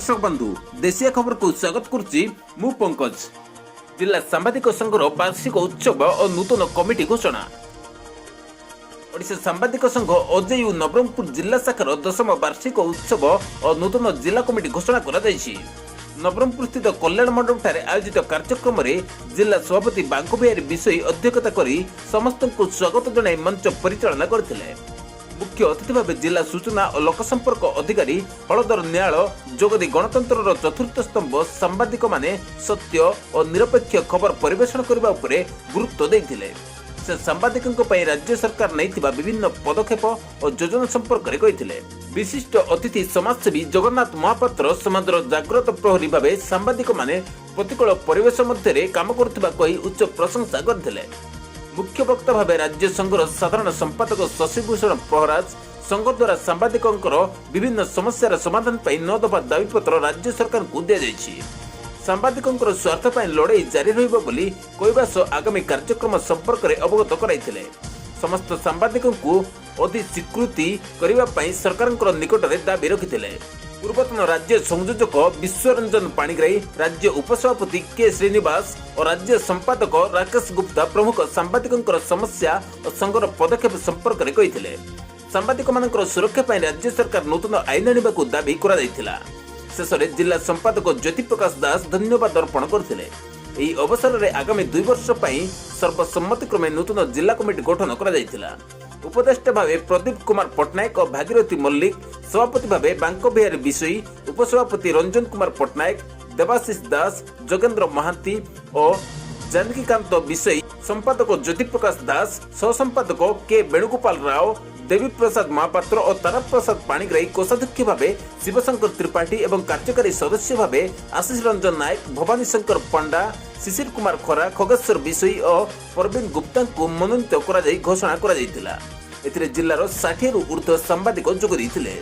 दर्शक बंधु देशिया खबर को स्वागत करुच्ची मु पंकज। जिला सांबादिक संघर वार्षिक उत्सव और नूतन कमिटी घोषणा। ओडिशा सांबादिक संघ ओजेयू नवरंगपुर जिला शाखार 10म वार्षिक उत्सव और नूतन जिला कमिटी घोषणा करा जायछि। नवरंगपुर स्थित कल्याण मंडप ठारे आयोजित कार्यक्रम में जिला सभापति बांको बिहारी विषय अध्यक्षता करी समस्त को स्वागत जनाई मंच परिचालना करथिले। मुख्य अतिथि भाव जिला सूचना और लोकसंपर्क अधिकारी हलधर न्यायाल जोगदी गणतंत्र चतुर्थ स्तंभ सांबादिक माने सत्य और निरपेक्ष खबर परिवेषण करने उपरे गुरुत्व देइथिले। से सांबादिकों पई राज्य सरकार नैथिबा विभिन्न पदक्षेप और योजना संपर्क में कहिथिले। विशिष्ट अतिथि समाजसेवी जगन्नाथ महापात्र समाजर जाग्रत प्रहरी भाव सांबादिक माने प्रतिकूल परिवेश मध्य काम करुवा कही उच्च प्रशंसा करथिले। मुख्य वक्ता भाव राज्य संघर साधारण संपादक शशिभूषण प्रहराज संघ द्वारा सांबादिकों विभिन्न समस्यार समाधान पर 9 दफा दाबीपत्र राज्य सरकार को दि जाइछि। सांबादिकों स्वार्थ पर लड़ाई जारी रहिबो बोली कहवा सह आगामी कार्यक्रम संपर्क में अवगत कराइथिले। समस्त सांबादिकों को अधिक स्वीकृति करने पर सरकार निकट में दाबी रखिथिले। पूर्वतन राज्य संयोजक विश्वरंजन पाणिग्राही, राज्य उपसभापति के श्रीनिवास और राज्य संपादक राकेश गुप्ता प्रमुख सांबादिकों समस्या और संघर पदक्षेप संपर्क में कहिथिले। सांबादिक मानकर सुरक्षा पर राज्य सरकार नूतन आईन आने को दाबी करा जायथिला। शेष में जिला संपादक ज्योति प्रकाश दास धन्यवाद अर्पण करथिले। एही अवसर में आगामी 2 वर्ष पर सर्वसम्मति क्रमे नूतन जिला कमिटी गठन करा जायथिला। उपदेष्टा भावे प्रदीप कुमार पट्टनायक और भागीरथी मल्लिक, सभापति भावे बांको बिहारी विषयी, उपसभापति रंजन कुमार पट्टनायक, देवाशीष दास, जोगेन्द्र महांती और जानकीकांत विषयी, संपादक ज्योति प्रकाश दास, सहसंपादक के वेणुगोपाल राव, देवी प्रसाद महापात्र और तारा प्रसाद पाणिग्राही, कोषाध्यक्ष भावे शिवशंकर त्रिपाठी एवं कार्यकारी सदस्य भावे आशीष रंजन नायक, भवानी शंकर पंडा, शिशिर कुमार खरा, खगेश्वर विषयी और प्रवीण गुप्ता को मनोनीत करा जाई घोषणा करा जायतिला। एथिरे जिल्लार 60 रु ऊर्ध्व सांबादिक जोग दैथिले।